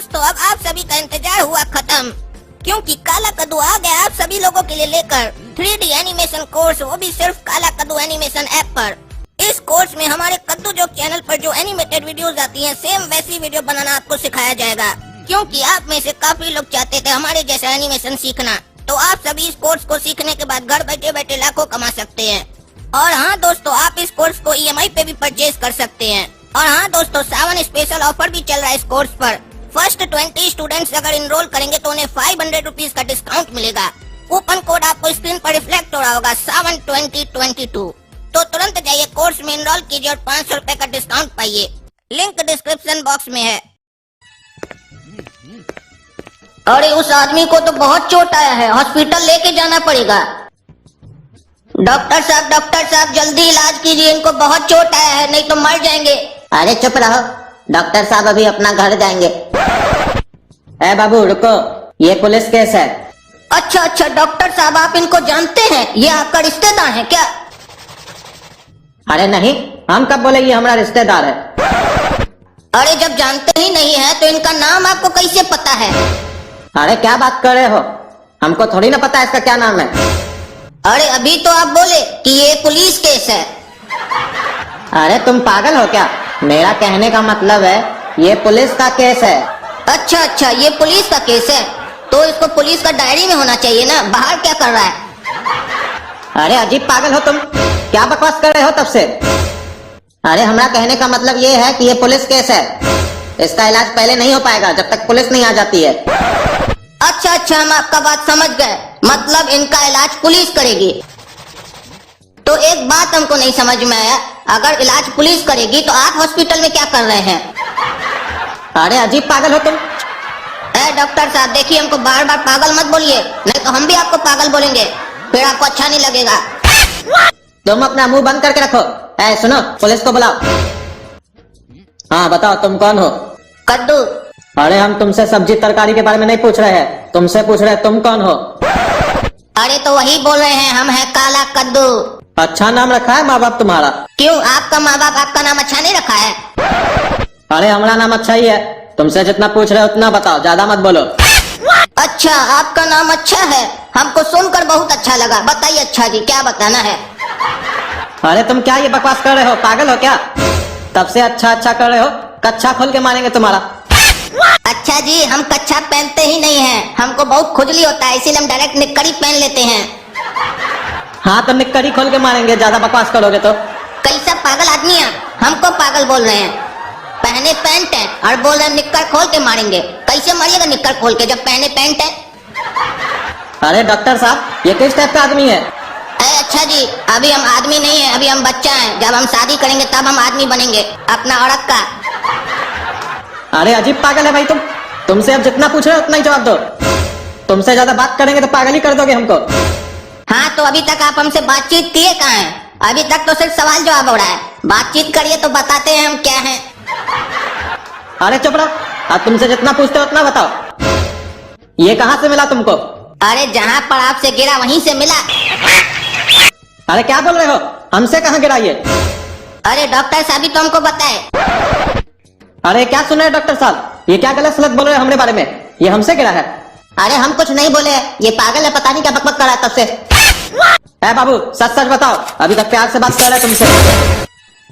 दोस्तों अब आप सभी का इंतजार हुआ खत्म, क्योंकि काला कद्दू आ गया आप सभी लोगों के लिए लेकर 3D एनिमेशन कोर्स, वो भी सिर्फ काला कद्दू एनिमेशन ऐप पर। इस कोर्स में हमारे कद्दू जोक चैनल पर जो एनिमेटेड वीडियोस आती हैं, सेम वैसी वीडियो बनाना आपको सिखाया जाएगा, क्योंकि आप में से काफी लोग चाहते थे हमारे जैसा एनिमेशन सीखना। तो आप सभी इस कोर्स को सीखने के बाद घर बैठे बैठे लाखों कमा सकते हैं। और हाँ दोस्तों, आप इस कोर्स को EMI पे भी परचेज कर सकते हैं। और हाँ दोस्तों, सावन स्पेशल ऑफर भी चल रहा है इस कोर्स पर। फर्स्ट 20 स्टूडेंट्स अगर इनरोल करेंगे तो उन्हें 500 रुपीज का डिस्काउंट मिलेगा। कूपन कोड आपको स्क्रीन पर रिफ्लेक्ट हो रहा होगा, सावन 2022। तो तुरंत जाइए कोर्स में इनरोल कीजिए और 500 रुपए का डिस्काउंट पाइए। लिंक डिस्क्रिप्शन बॉक्स में है। अरे उस आदमी को तो बहुत चोट आया है, हॉस्पिटल लेके जाना पड़ेगा। डॉक्टर साहब जल्दी इलाज कीजिए, इनको बहुत चोट आया है, नहीं तो मर जाएंगे। अरे चुप रहो, डॉक्टर साहब अभी अपना घर जाएंगे। ए बाबू रुको, ये पुलिस केस है। अच्छा डॉक्टर साहब, आप इनको जानते हैं? ये आपका रिश्तेदार है क्या? अरे नहीं, हम कब बोले ये हमारा रिश्तेदार है। अरे जब जानते ही नहीं है तो इनका नाम आपको कैसे पता है? अरे क्या बात कर रहे हो, हमको थोड़ी ना पता है इसका क्या नाम है। अरे अभी तो आप बोले कि ये पुलिस केस है। अरे तुम पागल हो क्या? मेरा कहने का मतलब है ये पुलिस का केस है। अच्छा ये पुलिस का केस है, तो इसको पुलिस का डायरी में होना चाहिए ना, बाहर क्या कर रहा है? अरे अजीब पागल हो तुम, क्या बकवास कर रहे हो तब से। अरे हमारा कहने का मतलब ये है कि ये पुलिस केस है, इसका इलाज पहले नहीं हो पाएगा जब तक पुलिस नहीं आ जाती है। अच्छा हम आपका बात समझ गए, मतलब इनका इलाज पुलिस करेगी। तो एक बात हमको नहीं समझ में आया, अगर इलाज पुलिस करेगी तो आप हॉस्पिटल में क्या कर रहे हैं? अरे अजीब पागल हो तुम। डॉक्टर साहब देखिए, हमको बार बार पागल मत बोलिए, नहीं तो हम भी आपको पागल बोलेंगे, फिर आपको अच्छा नहीं लगेगा। तुम अपना मुंह बंद करके रखो। सुनो, पुलिस को बुलाओ। हाँ बताओ, तुम कौन हो? कद्दू। अरे हम तुमसे सब्जी तरकारी के बारे में नहीं पूछ रहे हैं, तुमसे पूछ रहे हैं तुम कौन हो। अरे तो वही बोल रहे हैं, हम है काला कद्दू। अच्छा नाम रखा है माँ बाप तुम्हारा? क्यों, आपका माँ बाप आपका नाम अच्छा नहीं रखा है? अरे हमारा नाम अच्छा ही है, तुमसे जितना पूछ रहे हो उतना बताओ, ज्यादा मत बोलो। अच्छा आपका नाम अच्छा है, हमको सुनकर बहुत अच्छा लगा। बताइए अच्छा जी, क्या बताना है? अरे तुम क्या ये बकवास कर रहे हो, पागल हो क्या? तब से अच्छा कर रहे हो, कच्छा खोल के मारेंगे तुम्हारा। अच्छा जी, हम कच्छा पहनते ही नहीं हैं, हमको बहुत खुजली होता है, इसीलिए हम डायरेक्ट निक्करी पहन लेते हैं। हाँ तो निक्करी खोल के मारेंगे, ज्यादा बकवास करोगे तो। कैसा पागल आदमी है, हमको पागल बोल रहे हैं? पहने पैंट है और बोल रहे हैं निक्कर खोल के मारेंगे। कैसे मारिएगा निक्कर खोल के जब पहने पैंट है? अरे डॉक्टर साहब, ये किस टाइप का आदमी है? अच्छा जी, अभी हम आदमी नहीं है, अभी हम बच्चा हैं, जब हम शादी करेंगे तब हम आदमी बनेंगे, अपना औरत का। अरे अजीब पागल है भाई तुम, तुमसे अब जितना पूछ रहे हो उतना ही जवाब दो, तुमसे ज्यादा बात करेंगे तो पागल ही कर दोगे हमको। हाँ तो अभी तक आप हमसे बातचीत किए कहाँ हैं? अभी तक तो सिर्फ सवाल जवाब हो रहा है, बातचीत करिए तो बताते हैं हम क्या हैं। अरे चुप रहो, अब तुमसे जितना पूछते हो उतना बताओ। ये कहाँ से मिला तुमको? अरे जहाँ पर आपसे गिरा वहीं से मिला। अरे क्या बोल रहे हो, हमसे कहाँ गिरा ये? अरे डॉक्टर साहब तो हमको बताए। अरे क्या सुन रहे हैं डॉक्टर साहब, ये क्या गलत सलत बोल रहे हैं हमारे बारे में, ये हमसे गिरा है। अरे हम कुछ नहीं बोले, ये पागल है, पता नहीं क्या बकबक कर रहा है तब से। बाबू सच बताओ, अभी तक प्यार से बात कर रहे हैं तुमसे।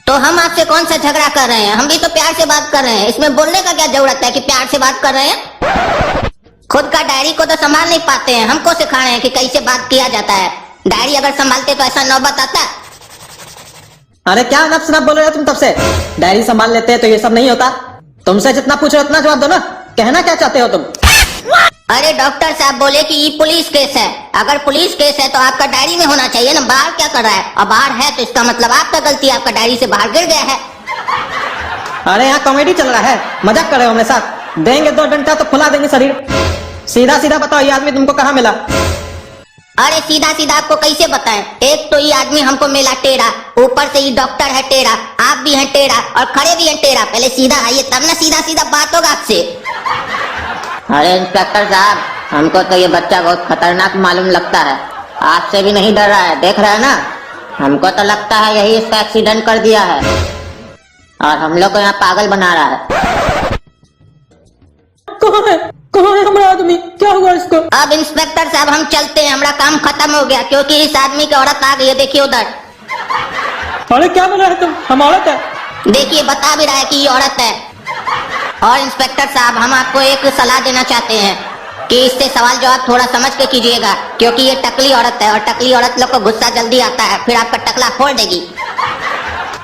तो हम आपसे कौन सा झगड़ा कर रहे हैं, हम भी तो प्यार से बात कर रहे हैं, इसमें बोलने का क्या जरूरत है कि प्यार से बात कर रहे हैं? खुद का डायरी को तो संभाल नहीं पाते हैं, हमको सिखा रहे हैं कि कैसे बात किया जाता है। डायरी अगर संभालते तो ऐसा नौबत आता। अरे क्या नफ्स नफ बोल रहे हो तुम तब से, डायरी संभाल लेते हैं तो ये सब नहीं होता। तुमसे जितना पूछ रहे हो उतना जवाब दो ना, कहना क्या चाहते हो तुम? अरे डॉक्टर साहब बोले कि ये पुलिस केस है, अगर पुलिस केस है तो आपका डायरी में होना चाहिए ना, बाहर क्या कर रहा है? और बाहर है तो इसका मतलब आपका गलती है, आपका डायरी से बाहर गिर गया है। अरे यहाँ कॉमेडी चल रहा है, मजाक कर रहे हो मेरे साथ? देंगे 2 डंडा तो फुला देंगे शरीर। सीधा बताओ, ये आदमी तुमको कहाँ मिला? अरे सीधा आपको कैसे बताएं? एक तो ये आदमी हमको मिला टेढ़ा, ऊपर से ये डॉक्टर है टेढ़ा, आप भी हैं टेढ़ा और खड़े भी हैं टेढ़ा। पहले सीधा आइए तब ना सीधा बात होगा आपसे। अरे इंस्पेक्टर साहब, हमको तो ये बच्चा बहुत खतरनाक मालूम लगता है, आपसे भी नहीं डर रहा है, देख रहे हैं ना? हमको तो लगता है यही इसका एक्सीडेंट कर दिया है और हम लोग को यहाँ पागल बना रहा है। कहाँ है हमारा आदमी? क्या हुआ इसको? अब इंस्पेक्टर साहब हम चलते हैं, हमारा काम खत्म हो गया क्योंकि इस आदमी की औरत आ गई है। देखिए उधर। अरे क्या बोल रहे हैं तुम? हम औरत है? देखिए बता भी रहा है कि ये औरत है। और इंस्पेक्टर साहब हम आपको एक सलाह देना चाहते हैं कि इससे सवाल जवाब थोड़ा समझ के कीजिएगा क्योंकि ये टकली औरत है और टकली औरत लोग को गुस्सा जल्दी आता है, फिर आपका टकला फोड़ देगी।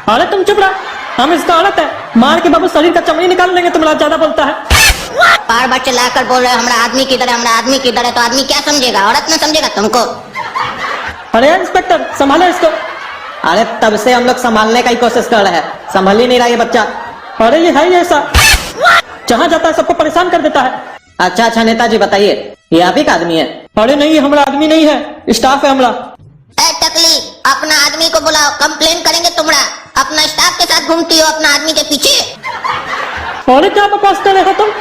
अरे तुम चुप रहा, हम इसका औरत है, मार के बाबू शरीर का चमड़ी निकाल लेंगे। तुम्हारा ज्यादा बोलता है। बार बार चिल्लाकर बोल रहे हैं हमारा आदमी किधर है, हमारा आदमी किधर है, तो आदमी क्या समझेगा? औरत न समझेगा तुमको। अरे इंस्पेक्टर संभालो इसको। अरे तब से हम लोग संभालने का ही कोशिश कर रहे हैं, संभल ही नहीं रहा ये बच्चा। अरे ये है ही ऐसा, जहाँ जाता है सबको परेशान कर देता है। अच्छा अच्छा नेताजी बताइए, ये आप ही का आदमी है? अरे नहीं, हमारा आदमी नहीं है, स्टाफ है हमारा। ए टकली, अपना आदमी को बुलाओ, कंप्लेन करेंगे तुम्हारा। अपना स्टाफ के साथ घूमती हो अपना आदमी के पीछे। अरे क्या बकवास कर रहे हो तुम?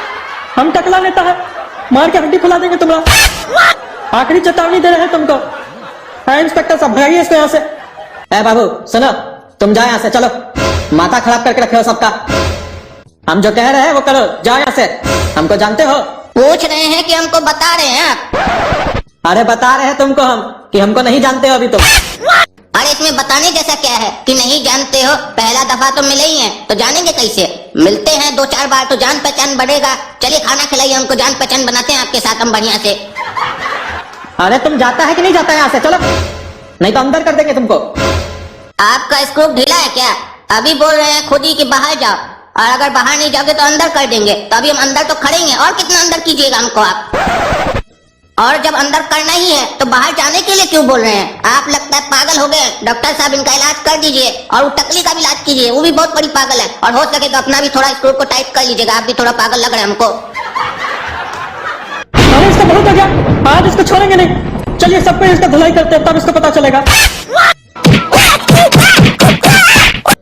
हम टकला नेता है, मार के हड्डी फुला देंगे तुम्हारा। आखिरी चेतावनी दे रहे हैं तुमको। है इंस्पेक्टर साहब, भागिए इसको यहाँ से। ए बाबू सुनो, तुम जाओ यहाँ से, चलो। माथा खराब करके रखे हो सबका। हम जो कह रहे हैं वो करो, जाओ यहाँ से। हमको जानते हो? पूछ रहे हैं कि हमको बता रहे हैं आप? अरे बता रहे हैं तुमको हम कि हमको नहीं जानते हो अभी तुम। अरे इसमें बताने जैसा क्या है कि नहीं जानते हो? पहला दफा तो मिले ही हैं, तो जानेंगे कैसे? मिलते हैं 2-4 बार तो जान पहचान बढ़ेगा। चलिए खाना खिलाइए हमको, जान पहचान बनाते हैं आपके साथ हम बढ़िया से। अरे तुम जाता है कि नहीं जाता है यहाँ से? चलो, नहीं तो अंदर कर देंगे तुमको। आपका स्क्रू ढीला है क्या? अभी बोल रहे हैं खुद ही कि बाहर जाओ, और अगर बाहर नहीं जाओगे तो अंदर कर देंगे। तो अभी हम अंदर तो खड़े ही हैं, और कितना अंदर कीजिएगा हमको आप? और जब अंदर करना ही है तो बाहर जाने के लिए क्यों बोल रहे हैं? आप लगता है पागल हो गए। डॉक्टर साहब इनका इलाज कर दीजिए और वो टकली का भी इलाज कीजिए, वो भी बहुत बड़ी पागल है। और हो सके तो अपना भी थोड़ा स्क्रू को टाइट कर लीजिएगा, आप भी थोड़ा पागल लग रहे हैं हमको। अरे इसका बहुत हो गया, आज इसको छोड़ेंगे नहीं। चलिए सब पे इसका धुलाई करते हैं, तब इसको पता चलेगा।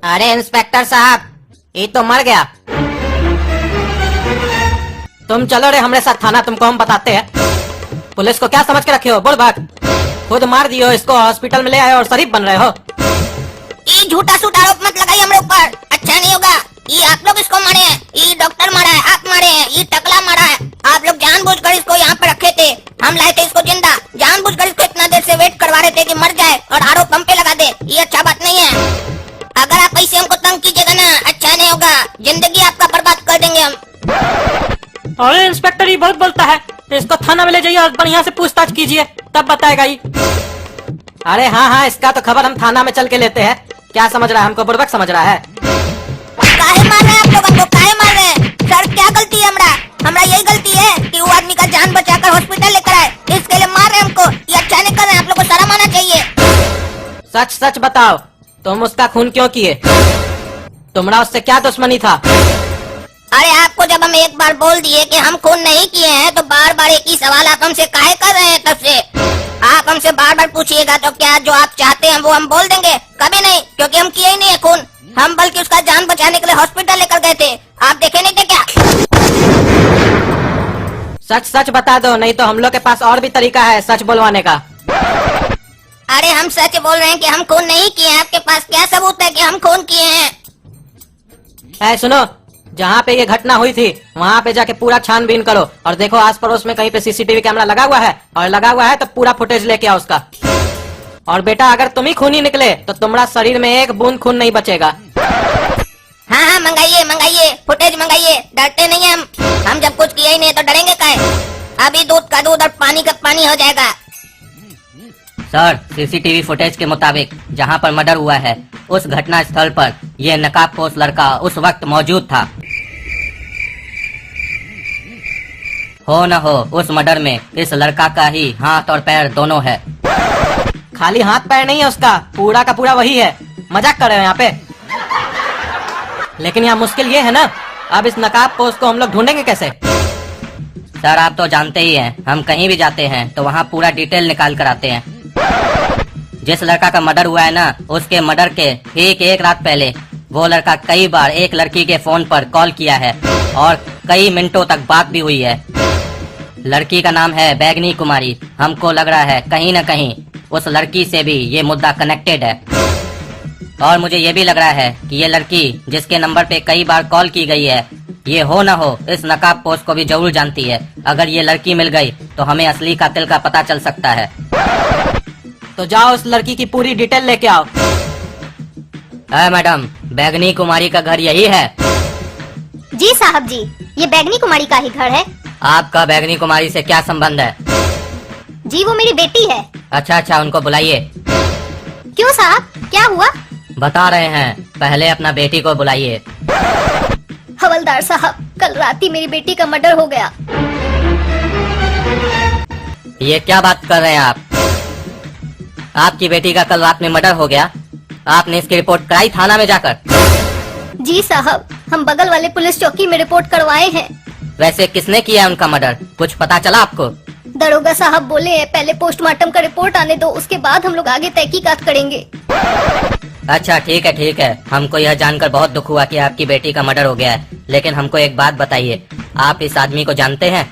अरे इंस्पेक्टर साहब, ये तो मर गया। तुम चलो रे हमरे साथ थाना, तुमको हम बताते हैं। पुलिस को क्या समझ के रखे हो? बोल भाग। खुद मार दियो इसको, हॉस्पिटल में ले आए और शरीफ बन रहे हो। ये झूठा सूट आरोप मत लगाइए हमारे ऊपर, अच्छा नहीं होगा। ये आप लोग इसको मारे हैं, ये डॉक्टर मारा है, आप मारे हैं, ये टकला मारा है। आप लोग जानबूझकर इसको यहाँ पे रखे थे, हम लाए थे इसको जिंदा। जानबूझकर इसको इतना देर से वेट करवा रहे थे कि मर जाए और आरोप हम पे लगा दे। ये अच्छा बात नहीं है। अगर आप ऐसे हमको तंग कीजिएगा ना, अच्छा नहीं होगा, जिंदगी आपका बर्बाद कर देंगे हम। अरे इंस्पेक्टर ये बहुत बोलता है, इसको थाना में ले जाइए और बढ़िया से पूछताछ कीजिए, तब बताएगा ये। अरे हाँ हाँ, इसका तो खबर हम थाना में चल के लेते हैं। क्या समझ रहा है हमको? बुड़बक समझ रहा है। काहे मार रहे हैं आप लोग हमको? काहे मार रहे हैं? सर क्या गलती है हमरा यही गलती है कि वो आदमी का जान बचाकर हॉस्पिटल लेकर आए, इसके लिए मार रहे हैं हमको। ये अच्छा नहीं कर रहे हैं, आप लोग को शर्म आना चाहिए। सच सच बताओ, तुम उसका खून क्यों किए? तुम्हारा उससे क्या दुश्मनी था? अरे आपको जब हम एक बार बोल दिए कि हम खून नहीं किए हैं तो बार बार एक ही सवाल आप हमसे काहे कर रहे हैं? तब से आप हमसे बार बार पूछिएगा तो क्या जो आप चाहते हैं वो हम बोल देंगे? कभी नहीं, क्योंकि हम किए ही नहीं है खून। हम बल्कि उसका जान बचाने के लिए हॉस्पिटल लेकर गए थे, आप देखे नहीं थे क्या? सच सच बता दो, नहीं तो हम लोग के पास और भी तरीका है सच बोलवाने का। अरे हम सच बोल रहे हैं कि हम खून नहीं किए हैं, आपके पास क्या सबूत है कि हम खून किए हैं? है सुनो, जहाँ पे ये घटना हुई थी वहाँ पे जाके पूरा छानबीन करो और देखो आस पड़ोस में कहीं पे सीसीटीवी कैमरा लगा हुआ है, और लगा हुआ है तो पूरा फुटेज लेके आओ उसका। और बेटा अगर तुम ही खूनी निकले तो तुम्हारा शरीर में एक बूंद खून नहीं बचेगा। हाँ हाँ मंगाइए मंगाइए, फुटेज मंगाइए, डरते नहीं हम। हम जब कुछ किया ही नहीं तो डरेंगे काहे? अभी दूध का दूध और पानी का पानी हो जाएगा। सर, सीसीटीवी फुटेज के मुताबिक जहां पर मर्डर हुआ है उस घटना स्थल पर यह नकाबपोश लड़का उस वक्त मौजूद था। हो न हो उस मर्डर में इस लड़का का ही हाथ और पैर दोनों है। खाली हाथ पैर नहीं है उसका, पूरा का पूरा वही है। मजाक कर रहे हो यहाँ पे? लेकिन यहाँ मुश्किल ये है ना, अब इस नकाबपोश को हम लोग ढूंढेंगे कैसे? सर आप तो जानते ही हैं, हम कहीं भी जाते हैं तो वहाँ पूरा डिटेल निकाल कर आते हैं। जिस लड़का का मर्डर हुआ है ना, उसके मर्डर के ठीक एक रात पहले वो लड़का कई बार एक लड़की के फोन पर कॉल किया है और कई मिनटों तक बात भी हुई है। लड़की का नाम है बैगनी कुमारी। हमको लग रहा है कहीं न कहीं उस लड़की से भी ये मुद्दा कनेक्टेड है। और मुझे ये भी लग रहा है कि ये लड़की जिसके नंबर पे कई बार कॉल की गई है ये हो ना हो इस नकाब पोस्ट को भी जरूर जानती है। अगर ये लड़की मिल गई तो हमें असली कातिल का पता चल सकता है। तो जाओ उस लड़की की पूरी डिटेल लेके आओ। मैडम, बैगनी कुमारी का घर यही है? जी साहब जी, ये बैगनी कुमारी का ही घर है। आपका बैगनी कुमारी से क्या संबंध है? जी वो मेरी बेटी है। अच्छा, उनको बुलाइए। क्यों साहब, क्या हुआ? बता रहे हैं, पहले अपना बेटी को बुलाइए। हवलदार साहब, कल रात ही मेरी बेटी का मर्डर हो गया। ये क्या बात कर रहे हैं आप? आपकी बेटी का कल रात में मर्डर हो गया? आपने इसकी रिपोर्ट कराई थाना में जाकर? जी साहब, हम बगल वाले पुलिस चौकी में रिपोर्ट करवाए हैं। वैसे किसने किया उनका मर्डर, कुछ पता चला आपको? दरोगा साहब बोले हैं पहले पोस्टमार्टम का रिपोर्ट आने दो, उसके बाद हम लोग आगे तहकीकात करेंगे। अच्छा, ठीक है। हमको यह जानकर बहुत दुख हुआ कि आपकी बेटी का मर्डर हो गया है। लेकिन हमको एक बात बताइए, आप इस आदमी को जानते हैं?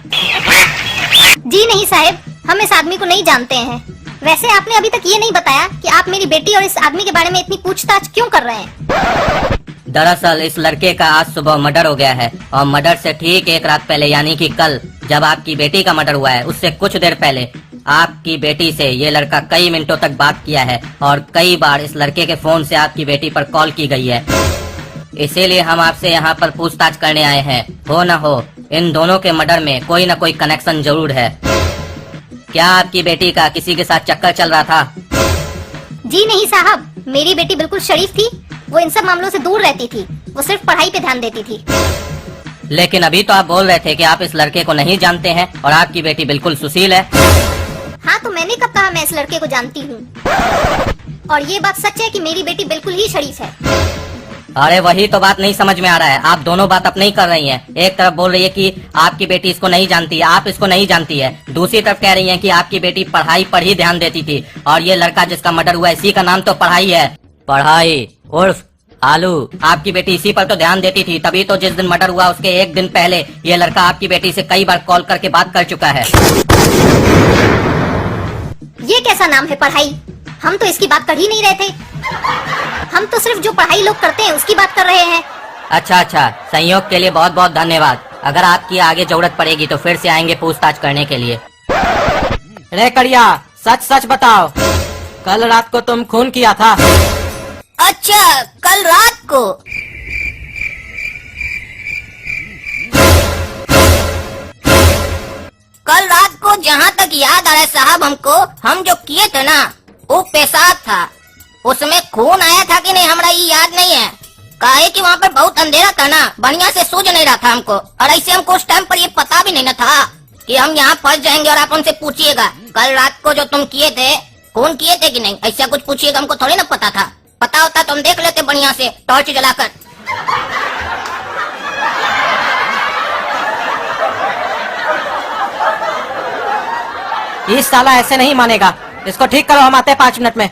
जी नहीं साहब, हम इस आदमी को नहीं जानते हैं। वैसे आपने अभी तक ये नहीं बताया कि आप मेरी बेटी और इस आदमी के बारे में इतनी पूछताछ क्यों कर रहे हैं? दरअसल इस लड़के का आज सुबह मर्डर हो गया है और मर्डर से ठीक एक रात पहले यानी कि कल जब आपकी बेटी का मर्डर हुआ है उससे कुछ देर पहले आपकी बेटी से ये लड़का कई मिनटों तक बात किया है और कई बार इस लड़के के फोन से आपकी बेटी पर कॉल की गई है। इसीलिए हम आपसे यहाँ पर पूछताछ करने आए हैं। हो न हो इन दोनों के मर्डर में कोई न कोई कनेक्शन जरूर है। क्या आपकी बेटी का किसी के साथ चक्कर चल रहा था? जी नहीं साहब, मेरी बेटी बिल्कुल शरीफ थी। वो इन सब मामलों से दूर रहती थी, वो सिर्फ पढ़ाई पे ध्यान देती थी। लेकिन अभी तो आप बोल रहे थे कि आप इस लड़के को नहीं जानते हैं और आपकी बेटी बिल्कुल सुशील है। हाँ, तो मैंने कब कहा मैं इस लड़के को जानती हूँ? और ये बात सच है कि मेरी बेटी बिल्कुल ही शरीफ है। अरे वही तो बात नहीं समझ में आ रहा है, आप दोनों बात अपनी ही कर रही हैं। एक तरफ बोल रही है कि आपकी बेटी इसको नहीं जानती है, आप इसको नहीं जानती है। दूसरी तरफ कह रही हैं कि आपकी बेटी पढ़ाई पर ही ध्यान देती थी और ये लड़का जिसका मर्डर हुआ इसी का नाम तो पढ़ाई है। पढ़ाई उर्फ आलू। आपकी बेटी इसी पर तो ध्यान देती थी, तभी तो जिस दिन मर्डर हुआ उसके एक दिन पहले ये लड़का आपकी बेटी से कई बार कॉल करके बात कर चुका है। ये कैसा नाम है पढ़ाई? हम तो इसकी बात कर ही नहीं रहे थे। हम तो सिर्फ जो पढ़ाई लोग करते हैं उसकी बात कर रहे हैं। अच्छा, सहयोग के लिए बहुत बहुत धन्यवाद। अगर आपकी आगे जरूरत पड़ेगी तो फिर से आएंगे पूछताछ करने के लिए। रे कड़िया, सच सच बताओ, कल रात को तुम खून किया था? अच्छा, कल रात को? कल रात को जहाँ तक याद आ रहा है साहब हमको, हम जो किए थे ना वो पेशाब था। उसमें खून आया था कि नहीं हमरा ये याद नहीं है, काहे कि वहाँ पर बहुत अंधेरा था ना, बढ़िया से सूझ नहीं रहा था हमको। और ऐसे हमको उस टाइम पर ये पता भी नहीं ना था कि हम यहाँ फंस जाएंगे और आप हमसे पूछिएगा कल रात को जो तुम किए थे खून किए थे कि नहीं, ऐसा कुछ पूछिएगा। हमको थोड़ी ना पता था, पता होता तो हम देख लेते बढ़िया से टॉर्च जलाकर। इस साला ऐसे नहीं मानेगा, इसको ठीक करो, हम आते हैं 5 मिनट में।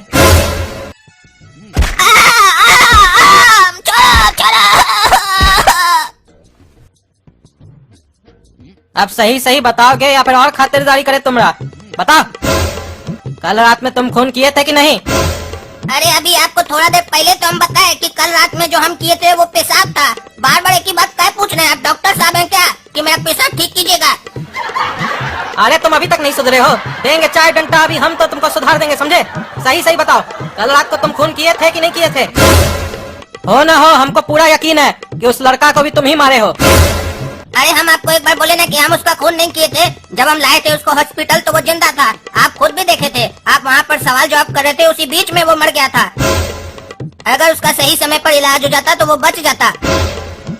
अब सही सही बताओगे या फिर और खातिरदारी करे तुमरा? बताओ, कल रात में तुम खून किए थे कि नहीं? अरे अभी आपको थोड़ा देर पहले तो हम बताए कि कल रात में जो हम किए थे वो पेशाब था। बार बार एक ही बात क्या पूछ रहे हैं? आप डॉक्टर साहब हैं क्या कि मेरा पेशाब ठीक कीजिएगा? अरे तुम अभी तक नहीं सुधरे हो, देंगे चाय डंडा, अभी हम तो तुमको सुधार देंगे, समझे? सही सही बताओ, कल रात को तुम खून किए थे कि नहीं किए थे? हो ना हो, हमको पूरा यकीन है कि उस लड़का को भी तुम ही मारे हो। अरे हम आपको एक बार बोले ना कि हम उसका खून नहीं किए थे। जब हम लाए थे उसको हॉस्पिटल तो वो जिंदा था, आप खुद भी देखे थे। आप वहाँ पर सवाल जवाब कर रहे थे, उसी बीच में वो मर गया था। अगर उसका सही समय पर इलाज हो जाता तो वो बच जाता।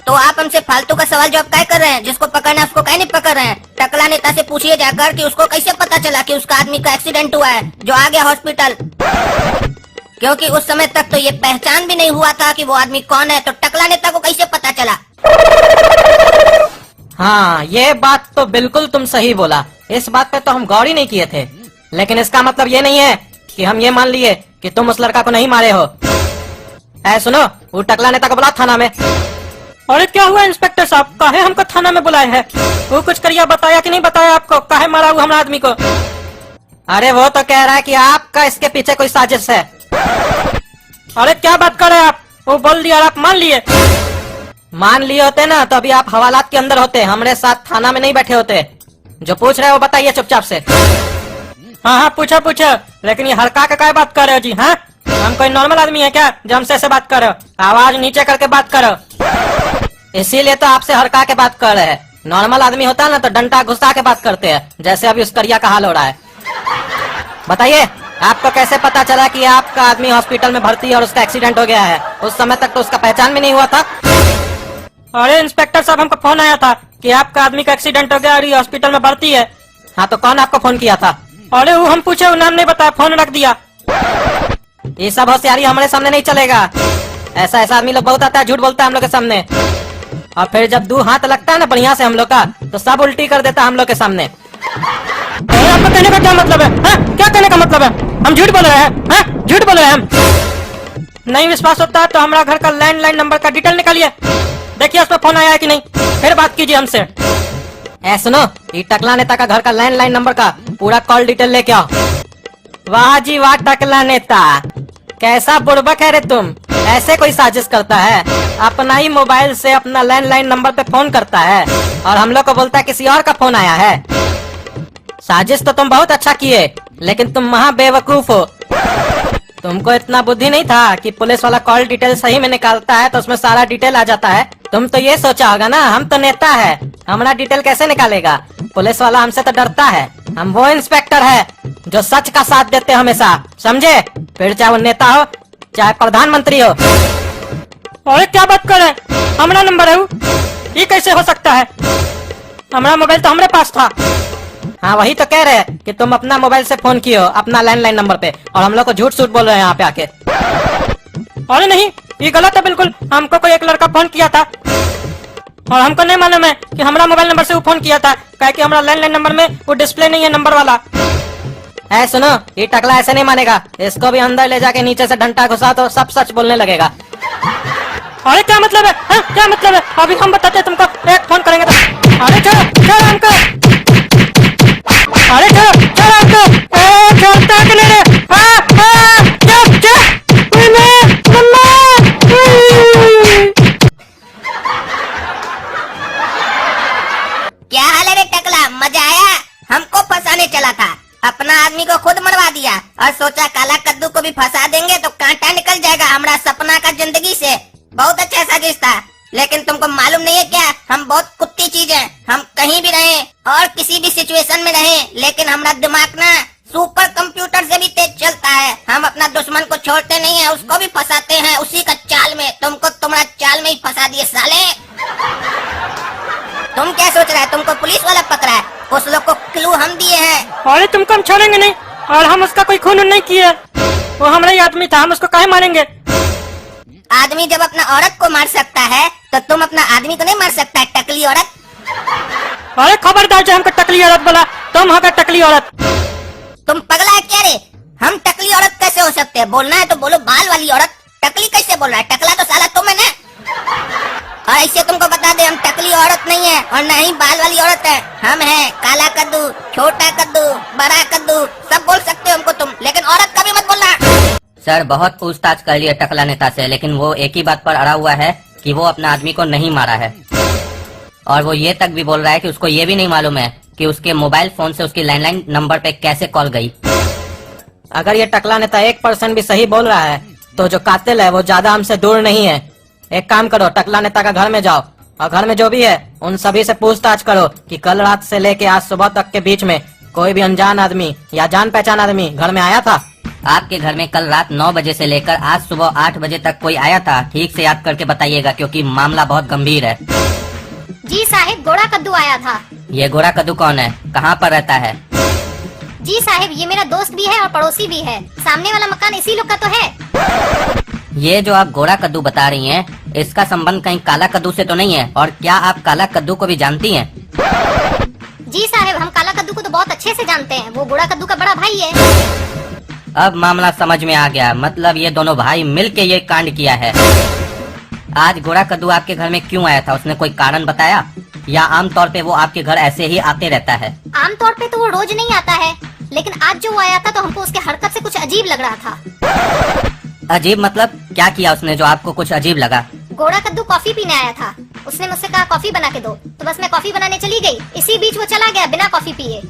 तो आप हमसे फालतू का सवाल जवाब क्या कर रहे हैं? जिसको पकड़ना उसको क्या नहीं पकड़ रहे हैं? टकला नेता से पूछिए जाकर कि उसको कैसे पता चला कि उसका आदमी का एक्सीडेंट हुआ है जो आ गया हॉस्पिटल, क्योंकि उस समय तक तो ये पहचान भी नहीं हुआ था कि वो आदमी कौन है। तो टकला नेता को कैसे पता चला? हाँ, ये बात तो बिल्कुल तुम सही बोला, इस बात पे तो हम गौर ही नहीं किए थे। लेकिन इसका मतलब ये नहीं है कि हम ये मान लिए कि तुम उस लड़का को नहीं मारे हो। ऐ सुनो, वो टकला नेता को बुला थाना में। अरे क्या हुआ इंस्पेक्टर साहब, काहे हमको थाना में बुलाए हैं? वो कुछ करिया बताया कि नहीं बताया आपको? काहे मारा हुआ हमारा आदमी को? अरे वो तो कह रहा है कि आपका इसके पीछे कोई साजिश है। अरे क्या बात कर रहे हैं आप? वो बोल दिया और आप मान लिए? मान लिए होते ना तो अभी आप हवालात के अंदर होते, हमारे साथ थाना में नहीं बैठे होते। जो पूछ रहे हो बताइए चुपचाप से। हाँ हाँ पूछो पूछो, लेकिन ये हड़का के क्या बात कर रहे हो जी? हाँ, हम कोई नॉर्मल आदमी है क्या जो हमसे ऐसे बात करो? आवाज नीचे करके बात करो। इसीलिए तो आपसे हड़का के बात कर रहे हैं। नॉर्मल आदमी होता ना तो डंडा घुसा के बात करते हैं, जैसे अभी उस करिया का हाल हो रहा है। बताइए आपको कैसे पता चला कि आपका आदमी हॉस्पिटल में भर्ती है और उसका एक्सीडेंट हो गया है? उस समय तक तो उसका पहचान भी नहीं हुआ था। अरे इंस्पेक्टर साहब, हमको फोन आया था कि आपका आदमी का एक्सीडेंट हो गया और ये हॉस्पिटल में भर्ती है। हाँ तो कौन आपको फोन किया था? अरे वो हम पूछे, वो नाम नहीं बताया, फोन रख दिया। ये सब होशियारी हमारे सामने नहीं चलेगा। ऐसा ऐसा आदमी लोग बहुत आता है, झूठ बोलता है हम लोग के सामने, और फिर जब दो हाथ लगता है ना बढ़िया से हम लोग का, तो सब उल्टी कर देता है हम लोग के सामने। अरे आपका कहने का क्या मतलब है? हाँ? क्या कहने का मतलब है? हम झूठ बोल रहे हैं? हाँ? झूठ बोल रहे हैं हम? नहीं विश्वास होता है तो हमारा घर का लैंडलाइन नंबर का डिटेल निकालिए, देखिए उस पर फोन आया है कि नहीं, फिर बात कीजिए हमसे। सुनो, ये टकला नेता का घर का लैंडलाइन नंबर का पूरा कॉल डिटेल लेके आओ। वाह जी वाह टकला नेता, कैसा बुड़बक है रे तुम। ऐसे कोई साजिश करता है, अपना ही मोबाइल से अपना लैंडलाइन नंबर पे फोन करता है और हम लोग को बोलता है किसी और का फोन आया है। साजिश तो तुम बहुत अच्छा किए, लेकिन तुम महा बेवकूफ हो। तुमको इतना बुद्धि नहीं था कि पुलिस वाला कॉल डिटेल सही में निकालता है तो उसमें सारा डिटेल आ जाता है। तुम तो ये सोचा होगा ना, हम तो नेता है, हमारा डिटेल कैसे निकालेगा? पुलिस वाला हमसे तो डरता है। हम वो इंस्पेक्टर है जो सच का साथ देते हमेशा, समझे? फिर चाहे वो नेता हो चाहे प्रधानमंत्री हो। अरे क्या बात कर रहे हैं? हमारा नंबर है वो? ये कैसे हो सकता है? हमारा मोबाइल तो हमारे पास था। हाँ वही तो कह रहे हैं कि तुम अपना मोबाइल से फोन किए हो अपना लैंडलाइन नंबर पे, और हम लोग को झूठ सूट बोल रहे हैं यहाँ पे आके। अरे नहीं, ये गलत है बिल्कुल। हमको कोई एक लड़का फोन किया था और हमको नहीं मालूम है कि हमारा मोबाइल नंबर से वो फोन किया था, क्या कि हमारा लैंडलाइन नंबर में वो डिस्प्ले नहीं है नंबर वाला। सुनो, ये टकला ऐसे नहीं मानेगा, इसको भी अंदर ले जाके नीचे से डंडा घुसा तो सब सच बोलने लगेगा। अरे क्या मतलब है? हाँ? क्या मतलब है? अभी हम बताते हैं तुमको, एक फोन करेंगे तो। अरे चलो हमको, अरे चलो हमको, छोड़ता कि नहीं रे? क्या हाल है रे टकला, मजा आया? हमको फंसाने चला था, अपना आदमी को खुद मरवा दिया और सोचा काला कद्दू को भी फंसा देंगे तो कांटा निकल जाएगा हमारा सपना का जिंदगी से। बहुत अच्छा साजिश था, लेकिन तुमको मालूम नहीं है क्या, हम बहुत कुत्ती चीज हैं। हम कहीं भी रहें और किसी भी सिचुएशन में रहें, लेकिन हमारा दिमाग ना सुपर कंप्यूटर से भी तेज चलता है। हम अपना दुश्मन को छोड़ते नहीं है, उसको भी फंसाते हैं उसी का चाल में। तुमको तुम्हारा चाल में ही फंसा दिए साले। तुम क्या सोच रहा है तुमको पुलिस वाला पकड़ा है? उस लोग को क्लू हम दिए हैं। अरे तुमको हम छोड़ेंगे नहीं, और हम उसका कोई खून नहीं किया, वो हमारा ही आदमी था, हम उसको काहे मारेंगे? आदमी जब अपना औरत को मार सकता है तो तुम अपना आदमी को नहीं मार सकता है, टकली औरत। अरे खबरदार जो हमको टकली औरत बोला, तुम होगा टकली औरत। तुम पगला है क्या रे? हम टकली औरत कैसे हो सकते हैं? बोलना है तो बोलो बाल वाली औरत, टकली कैसे बोल रहा है? टकला तो साला तुम है ना। और ऐसे तुमको बता दे, हम टकली औरत नहीं है और न ही बाल वाली औरत है। हम हैं काला कद्दू, छोटा कद्दू, बड़ा कद्दू, सब बोल सकते हो हमको तुम, लेकिन औरत कभी मत बोलना। सर बहुत पूछताछ कर लिया टकला नेता से, लेकिन वो एक ही बात पर अड़ा हुआ है कि वो अपना आदमी को नहीं मारा है, और वो ये तक भी बोल रहा है कि उसको ये भी नहीं मालूम है कि उसके मोबाइल फोन से उसकी लैंडलाइन नंबर पे कैसे कॉल गई। अगर ये टकला नेता 1% भी सही बोल रहा है तो जो कातिल है वो ज्यादा हमसे दूर नहीं है। एक काम करो, टकला नेता का घर में जाओ और घर में जो भी है उन सभी से पूछताछ करो कि कल रात से लेके आज सुबह तक के बीच में कोई भी अनजान आदमी या जान पहचान आदमी घर में आया था। आपके घर में कल रात 9 बजे से लेकर आज सुबह 8 बजे तक कोई आया था? ठीक से याद करके बताइएगा, क्योंकि मामला बहुत गंभीर है। जी साहिब, गोड़ा कद्दू आया था। ये गोरा कद्दू कौन है, कहाँ पर रहता है? जी साहिब, ये मेरा दोस्त भी है और पड़ोसी भी है, सामने वाला मकान इसी लोग का तो है। ये जो आप गोरा कद्दू बता रही हैं, इसका संबंध कहीं काला कद्दू से तो नहीं है? और क्या आप काला कद्दू को भी जानती हैं? जी साहिब, हम काला कद्दू को तो बहुत अच्छे से जानते हैं, वो गोड़ा कद्दू का बड़ा भाई है। अब मामला समझ में आ गया, मतलब ये दोनों भाई मिलके ये कांड किया है। आज गोरा कद्दू आपके घर में क्यों आया था, उसने कोई कारण बताया, या आमतौर पे वो आपके घर ऐसे ही आते रहता है? आमतौर पे तो वो रोज नहीं आता है, लेकिन आज जो वो आया था तो हमको उसके हरकत से कुछ अजीब लग रहा था। अजीब मतलब क्या किया उसने जो आपको कुछ अजीब लगा? घोड़ा कद्दू कॉफी पीने आया था। उसने मुझसे कहा कॉफी बना के दो, तो बस मैं कॉफी बनाने चली गई। इसी बीच वो चला गया बिना कॉफी पिए।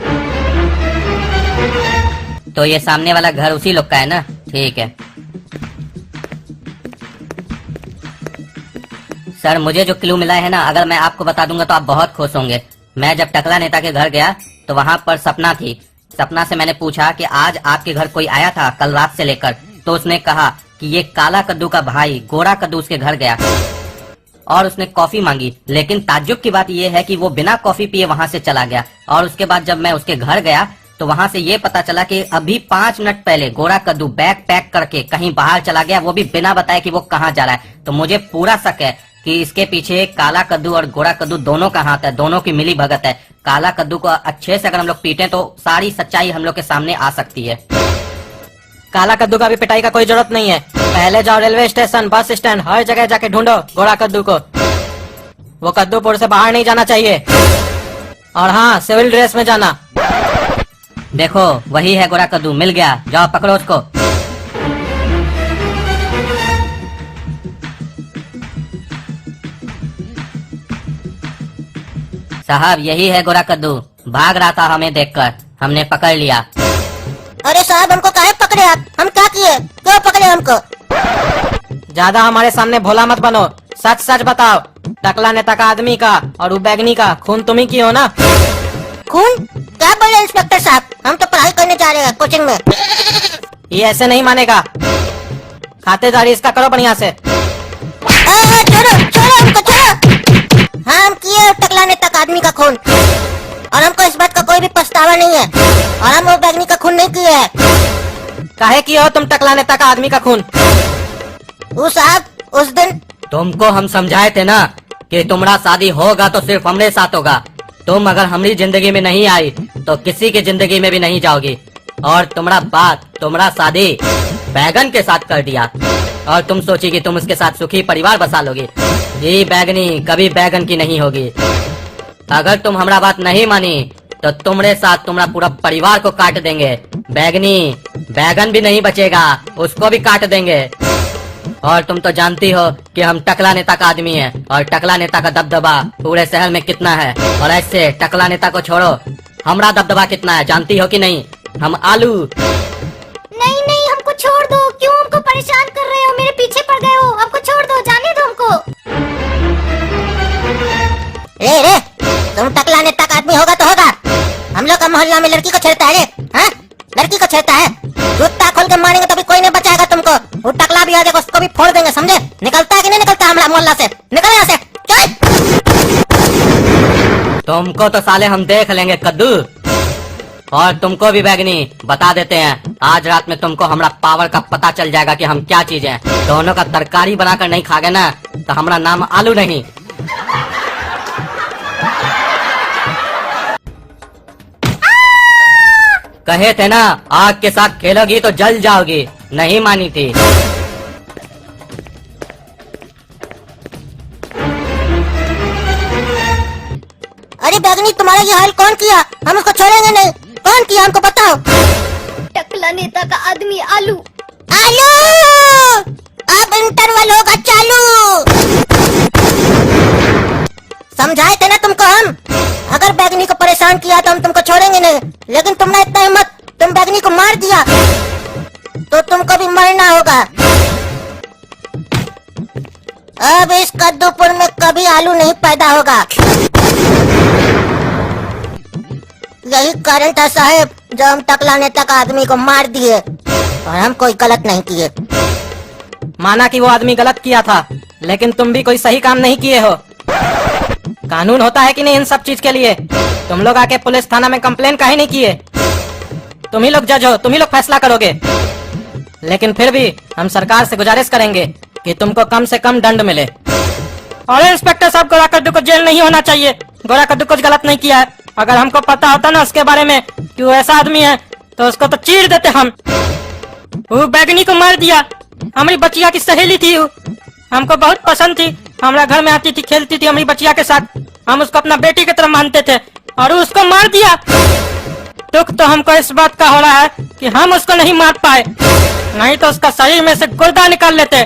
तो ये सामने वाला घर उसी लोग का है ना? ठीक है सर, मुझे जो क्लू मिला है ना, अगर मैं आपको बता दूंगा तो आप बहुत खुश होंगे। मैं जब टकला नेता के घर गया तो वहाँ पर सपना थी। सपना से मैंने पूछा कि आज आपके घर कोई आया था कल रात से लेकर, तो उसने कहा कि ये काला कद्दू का भाई गोरा कद्दू उसके घर गया और उसने कॉफी मांगी। लेकिन ताज्जुब की बात यह है कि वो बिना कॉफी पिए वहाँ से चला गया। और उसके बाद जब मैं उसके घर गया तो वहाँ से ये पता चला कि अभी 5 मिनट पहले गोरा कद्दू बैग पैक करके कहीं बाहर चला गया, वो भी बिना बताए कि वो कहाँ जा रहा है। तो मुझे पूरा शक है कि इसके पीछे काला कद्दू और गोरा कद्दू दोनों का हाथ है, दोनों की मिली भगत है। काला कद्दू को अच्छे से अगर हम लोग पीटे तो सारी सच्चाई हम लोग के सामने आ सकती है। काला कद्दू का भी पिटाई का कोई जरूरत नहीं है। पहले जाओ रेलवे स्टेशन, बस स्टैंड, हर जगह जाके ढूंढो गोरा कद्दू को। वो कद्दूपुर से बाहर नहीं जाना चाहिए। और हाँ, सिविल ड्रेस में जाना। देखो वही है गोरा कद्दू, मिल गया, जाओ पकड़ो उसको। साहब यही है गोरा कद्दू, भाग रहा था हमें देखकर, हमने पकड़ लिया। अरे साहब, हमको काहे पकड़े आप? हम क्या किए? क्यों पकड़े हमको? ज्यादा हमारे सामने भोला मत बनो, सच सच बताओ। टकला नेता का आदमी का और वो बैगनी का खून तुम ही की हो ना? खून? क्या बोल रहे इंस्पेक्टर साहब? हम तो पढ़ाई करने जा रहे हैं कोचिंग में। ये ऐसे नहीं मानेगा। खातेदारी इसका करो बढ़िया से। छोड़ो छोड़ो हमको, छोड़ो। हाँ, हम किए टकला नेता का आदमी का खून और हमको इस बात का कोई भी पछतावा नहीं है। और हम वो बैगनी का खून नहीं किए है। काहे किए हो तुम टकला नेता का आदमी का खून? वो साहब, उस दिन तुमको हम समझाए थे ना कि तुम्हारा शादी होगा तो सिर्फ हमरे साथ होगा। तुम अगर हमारी जिंदगी में नहीं आई तो किसी की जिंदगी में भी नहीं जाओगी। और तुम्हारा बात, तुम्हारा शादी बैगन के साथ कर दिया और तुम सोची कि तुम उसके साथ सुखी परिवार बसा लोगी। ये बैगनी कभी बैगन की नहीं होगी। अगर तुम हमारा बात नहीं मानी तो तुम्हारे साथ तुम्हारा पूरा परिवार को काट देंगे। बैगनी बैगन भी नहीं बचेगा, उसको भी काट देंगे। और तुम तो जानती हो कि हम टकला नेता का आदमी है और टकला नेता का दबदबा पूरे शहर में कितना है। और ऐसे टकला नेता को छोड़ो, हमारा दबदबा कितना है जानती हो कि नहीं? हम आलू। नहीं नहीं, हमको छोड़ दो। क्यों हमको परेशान कर रहे हो? मेरे पीछे पड़ गए हो। हमको छोड़ दो, जाने दो हमको। रे, तुम टकला नेता का आदमी होगा तो होगा। हम लोग का मोहल्ला में लड़की को छेड़ता है रे? हाँ? लड़की को छेड़ता है? जूता खोल के मारेंगे तो भी कोई नहीं बचाएगा तुमको। वो टकला भी आ जाएगा, उसको भी फोड़ देंगे, समझे? निकलता है कि नहीं निकलता हमारा मोहल्ला से? निकल यहाँ से, चल। तुमको तो साले हम देख लेंगे कद्दू। और तुमको भी बैगनी बता देते हैं, आज रात में तुमको हमारा पावर का पता चल जाएगा कि हम क्या चीज हैं। दोनों का तरकारी बनाकर नहीं खागे ना तो हमारा नाम आलू नहीं। कहे थे ना आग के साथ खेलोगी तो जल जाओगी, नहीं मानी थी। अरे बैगनी, तुम्हारा ये हाल कौन किया? हम उसको छोड़ेंगे नहीं। कौन किया हमको बताओ। टकला नेता का आदमी आलू। आलू, अब इंटरवल होगा चालू। समझाए थे ना तुमको हम, अगर बैगनी को परेशान किया तो हम तुमको छोड़ेंगे नहीं। लेकिन तुमने इतना हिम्मत, तुम बैगनी को मार दिया तो तुमको भी मरना होगा। अब इस कद्दूपुर में कभी आलू नहीं पैदा होगा। यही कारण था साहब जो हम टकला नेता का आदमी को मार दिए और हम कोई गलत नहीं किए। माना कि वो आदमी गलत किया था, लेकिन तुम भी कोई सही काम नहीं किए हो। कानून होता है कि नहीं इन सब चीज के लिए? तुम लोग आके पुलिस थाना में कंप्लेन काहे नहीं किए? तुम ही लोग जज हो, तुम ही लोग फैसला करोगे। लेकिन फिर भी हम सरकार से गुजारिश करेंगे कि तुमको कम से कम दंड मिले। और इंस्पेक्टर साहब, गोरा कद्दू को जेल नहीं होना चाहिए। गोरा कद्दू कुछ गलत नहीं किया है। अगर हमको पता होता ना उसके बारे में कि वो ऐसा आदमी है तो उसको तो चीर देते हम। वो बैगनी को मार दिया। हमारी बच्चिया की सहेली थी, हमको बहुत पसंद थी, हमारा घर में आती थी, खेलती थी हमारी बच्चिया के साथ। हम उसको अपना बेटी की तरह मानते थे और उसको मार दिया। दुख तो हमको इस बात का हो रहा है कि हम उसको नहीं मार पाए, नहीं तो उसका शरीर में से गुर्दा निकाल लेते।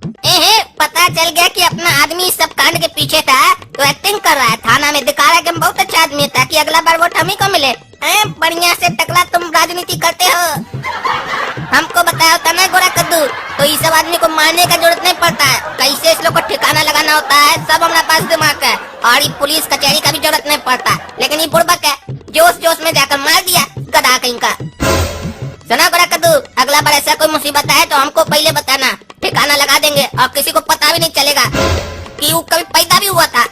पता चल गया कि अपना आदमी इस सब कांड के पीछे था, तो एक्टिंग कर रहा है। थाना में दिखा रहा है कि हम बहुत अच्छा आदमी है, ताकि अगला बार वोट हम ही को मिले। बढ़िया से टकला तुम राजनीति करते हो। हमको बताया होता ना गोरा कद्दू, तो इस सब आदमी को मारने का जरूरत नहीं पड़ता है। कैसे इस लोग को ठिकाना लगाना होता है, सब हमारे पास दिमाग है। और ये पुलिस कचहरी का भी जरूरत नहीं पड़ता। लेकिन ये बुड़बक है, जोश जोश में जाकर मार दिया, गधा कहीं का। सुना गोरा कद्दू, अगला बार ऐसा कोई मुसीबत आए तो हमको पहले बताना, ठिकाना लगा देंगे और किसी को पता भी नहीं चलेगा कि वो कभी पैदा भी हुआ था।